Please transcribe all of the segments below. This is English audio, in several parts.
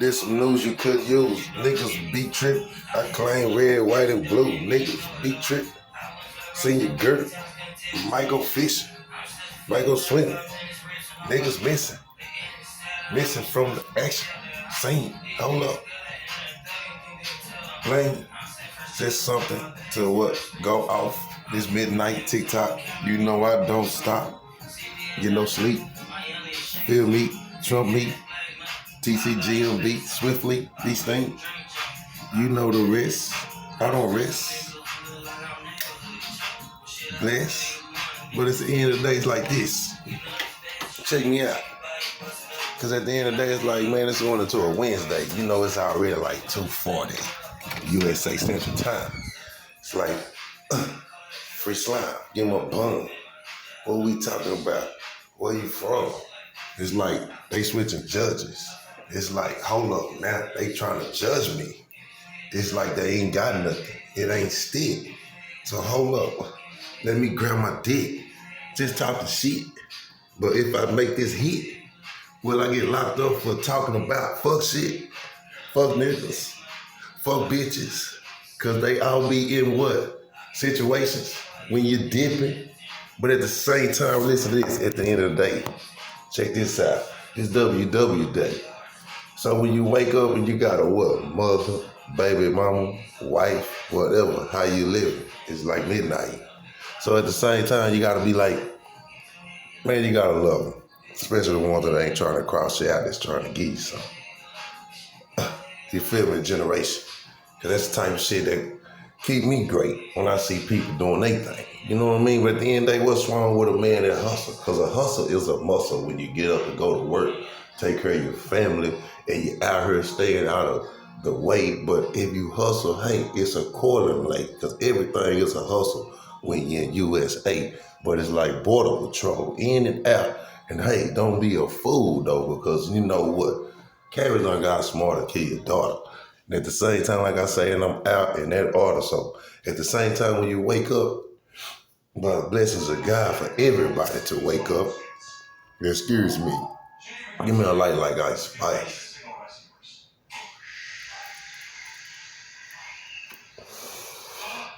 This some news you could use. Niggas be trippin'. I claim red, white, and blue. Niggas be trippin'. Senior Gert, Michael Fisher, Michael Swinton. Niggas missing. Missing from the action scene. Hold up. Blame said something to what? Go off this midnight TikTok. You know I don't stop. Get no sleep. Feel me, Trump me, TCGMB, swiftly, these things. You know the rest. I don't rest. Bless. But it's the end of the day, it's like this. Check me out. Because at the end of the day, it's like, man, it's going into a Wednesday. You know, it's already like 2:40 USA Central Time. It's like, free slime. Give him a bun. What we talking about? Where you from? It's like they switching judges. It's like, hold up, now they trying to judge me. It's like they ain't got nothing. It ain't stick. So hold up. Let me grab my dick. Just talking shit. But if I make this hit, will I get locked up for talking about fuck shit? Fuck niggas. Fuck bitches. Cause they all be in what? Situations when you're dipping. But at the same time, listen to this at the end of the day. Check this out. It's WW Day. So when you wake up and you got a what? Mother, baby mama, wife, whatever, how you living. It's like midnight. So at the same time, you gotta be like, man, you gotta love them. Especially the ones that ain't trying to cross you out, that's trying to give you something. You feel me? Generation. Cause that's the type of shit that keep me great when I see people doing their thing. You know what I mean? But at the end of the day, what's wrong with a man that hustle? Because a hustle is a muscle when you get up and go to work, take care of your family, and you're out here staying out of the way. But if you hustle, hey, it's accordingly, because everything is a hustle when you're in USA. But it's like border patrol, in and out. And hey, don't be a fool though, because you know what? Carrie done got smart to kill your daughter. And at the same time, like I say, and I'm out in that order. So at the same time, when you wake up, but blessings of God for everybody to wake up. Excuse me. Give me a light like Ice Spice.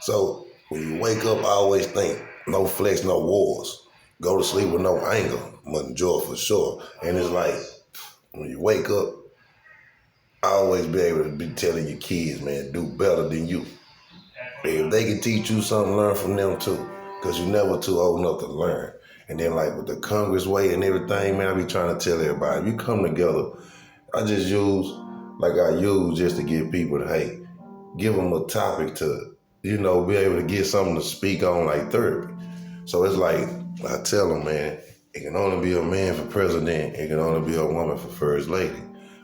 So when you wake up, I always think, no flex, no wars. Go to sleep with no anger. Mother joy for sure. And it's like, when you wake up, I always be able to be telling your kids, man, do better than you. If they can teach you something, learn from them too. Because you're never too old enough to learn. And then like with the Congress way and everything, man, I be trying to tell everybody, if you come together, I just use like I use just to give people to, hey, give them a topic to, you know, be able to get something to speak on like therapy. So it's like, I tell them, man, it can only be a man for president. It can only be a woman for first lady.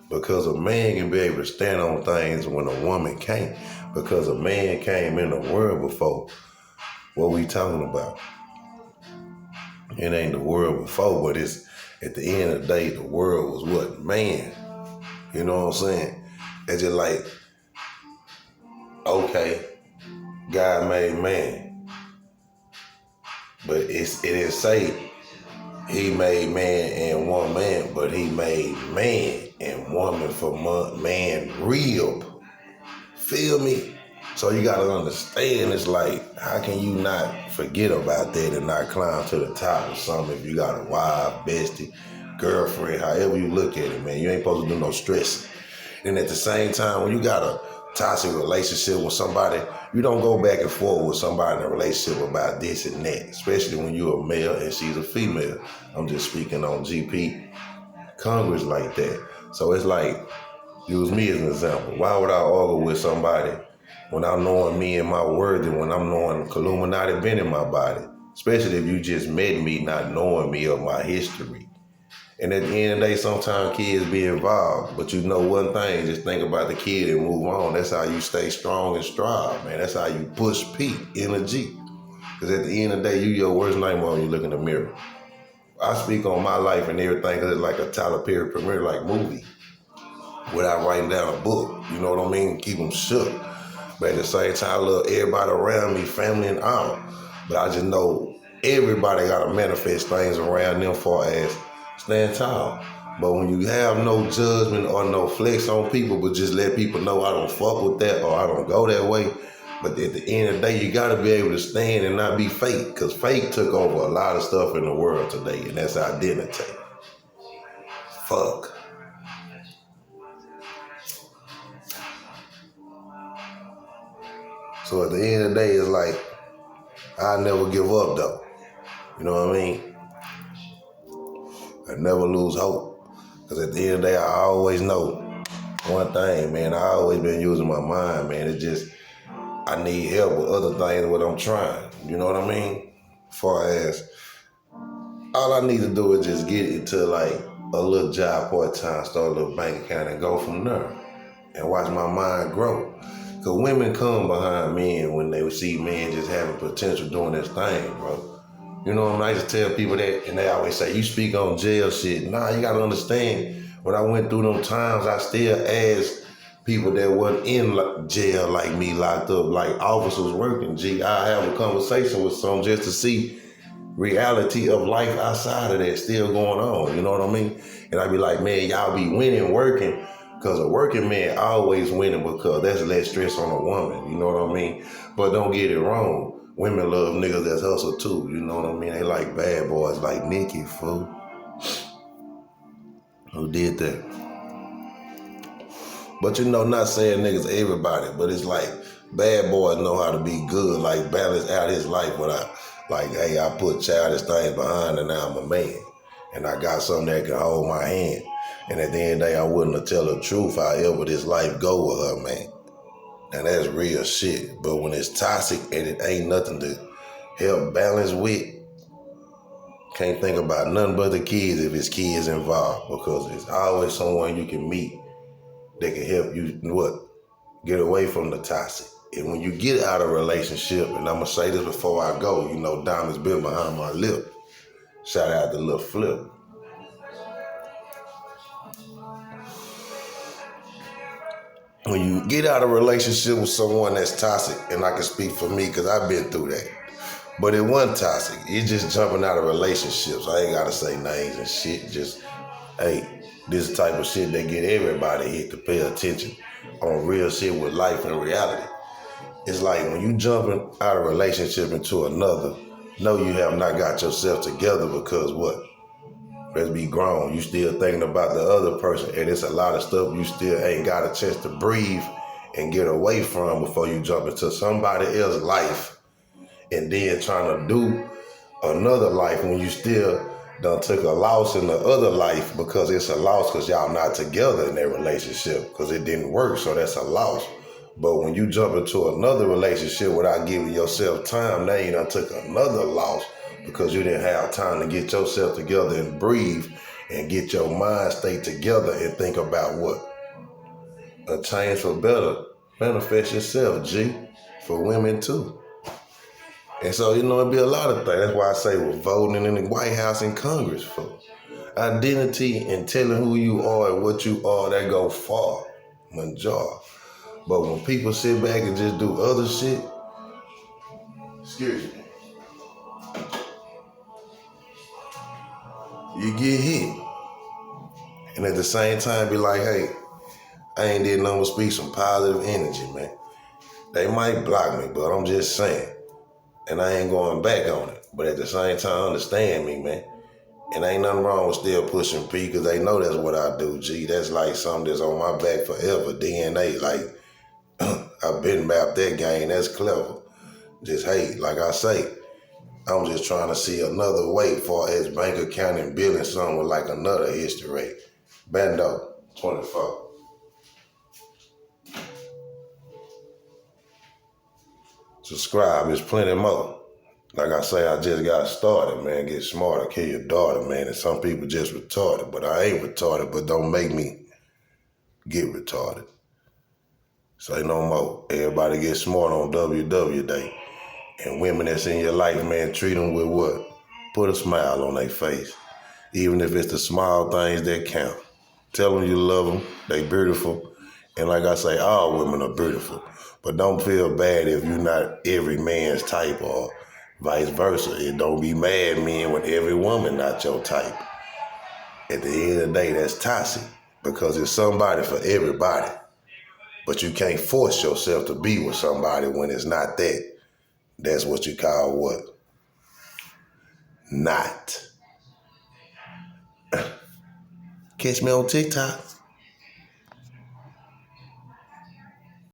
Because a man can be able to stand on things when a woman can't. Because a man came in the world before. What we talking about? It ain't the world before, but it's at the end of the day, the world was what? Man. You know what I'm saying? It's just like, okay, God made man. But it didn't say he made man and woman, but he made man and woman for man rib. Feel me? So you gotta understand, it's like, how can you not forget about that and not climb to the top of something if you got a wife, bestie, girlfriend, however you look at it, man. You ain't supposed to do no stress. And at the same time, when you got a toxic relationship with somebody, you don't go back and forth with somebody in a relationship about this and that, especially when you're a male and she's a female. I'm just speaking on GP Congress like that. So it's like, use me as an example. Why would I argue with somebody when I'm knowing me and my word and when I'm knowing Illuminati been in my body? Especially if you just met me not knowing me or my history. And at the end of the day, sometimes kids be involved. But you know one thing, just think about the kid and move on. That's how you stay strong and strive, man. That's how you push peak energy. Because at the end of the day, you your worst nightmare when you look in the mirror. I speak on my life and everything because it's like a Tyler Perry premiere like movie. Without writing down a book, you know what I mean? Keep them shook. But at the same time, I love everybody around me, family and all. But I just know everybody got to manifest things around them far as stand tall. But when you have no judgment or no flex on people, but just let people know I don't fuck with that or I don't go that way. But at the end of the day, you got to be able to stand and not be fake, because fake took over a lot of stuff in the world today, and that's identity. Fuck. So at the end of the day, it's like, I never give up though. You know what I mean? I never lose hope. Because at the end of the day, I always know one thing, man. I always been using my mind, man. It's just, I need help with other things what I'm trying. You know what I mean? As far as, all I need to do is just get into like a little job part-time, start a little bank account and go from there. And watch my mind grow. Because women come behind men when they see men just having potential doing this thing, bro. You know what I mean? I just tell people that, and they always say, you speak on jail shit. Nah, you got to understand, when I went through them times, I still asked people that wasn't in jail like me, locked up, like officers working. I have a conversation with some just to see reality of life outside of that still going on. You know what I mean? And I be like, man, y'all be winning working, because a working man always winning, because that's less stress on a woman. You know what I mean? But don't get it wrong. Women love niggas that's hustle too. You know what I mean? They like bad boys like Nicki, fool. Who did that? But you know, not saying niggas everybody, but it's like bad boys know how to be good, like balance out his life without, like, hey, I put childish things behind and now I'm a man. And I got something that can hold my hand. And at the end of the day, I'm willing to tell the truth however this life go with her, man. And that's real shit. But when it's toxic and it ain't nothing to help balance with, can't think about nothing but the kids if it's kids involved, because there's always someone you can meet that can help you, get away from the toxic. And when you get out of a relationship, and I'm going to say this before I go, you know, diamonds been behind my lip. Shout out to Lil Flip. When you get out of a relationship with someone that's toxic, and I can speak for me because I've been through that, but it wasn't toxic. It's just jumping out of relationships. I ain't got to say names and shit. Just, hey, this type of shit that get everybody hit to pay attention on real shit with life and reality. It's like when you jumping out of a relationship into another, know you have not got yourself together, because what? Let's be grown. You still thinking about the other person, and it's a lot of stuff you still ain't got a chance to breathe and get away from before you jump into somebody else's life, and then trying to do another life when you still done took a loss in the other life, because it's a loss because y'all not together in that relationship because it didn't work, so that's a loss. But when you jump into another relationship without giving yourself time, now you done took another loss, because you didn't have time to get yourself together and breathe and get your mind state together and think about what? A change for better. Manifest yourself, G, for women too. And so, you know, it'd be a lot of things. That's why I say we're voting in the White House and Congress for identity and telling who you are and what you are, that go far, major. But when people sit back and just do other shit, excuse me, you get hit. And at the same time be like, hey, I ain't did nothing but speak some positive energy, man. They might block me, but I'm just saying. And I ain't going back on it. But at the same time, understand me, man. And ain't nothing wrong with still pushing P, because they know that's what I do, G. That's like something that's on my back forever. DNA, like, I've been about that game. That's clever. Just, hey, like I say, I'm just trying to see another way far as bank account and building something with like another history rate. Bando, 24. Subscribe, there's plenty more. Like I say, I just got started, man. Get smarter, kill your daughter, man. And some people just retarded, but I ain't retarded, but don't make me get retarded. Say no more. Everybody get smart on WW Day. And women that's in your life, man, treat them with what? Put a smile on their face. Even if it's the small things that count. Tell them you love them. They beautiful. And like I say, all women are beautiful. But don't feel bad if you're not every man's type, or vice versa. It don't be mad men when every woman not your type. At the end of the day, that's toxic because it's somebody for everybody. But you can't force yourself to be with somebody when it's not that. That's what you call what? Not. Catch me on TikTok.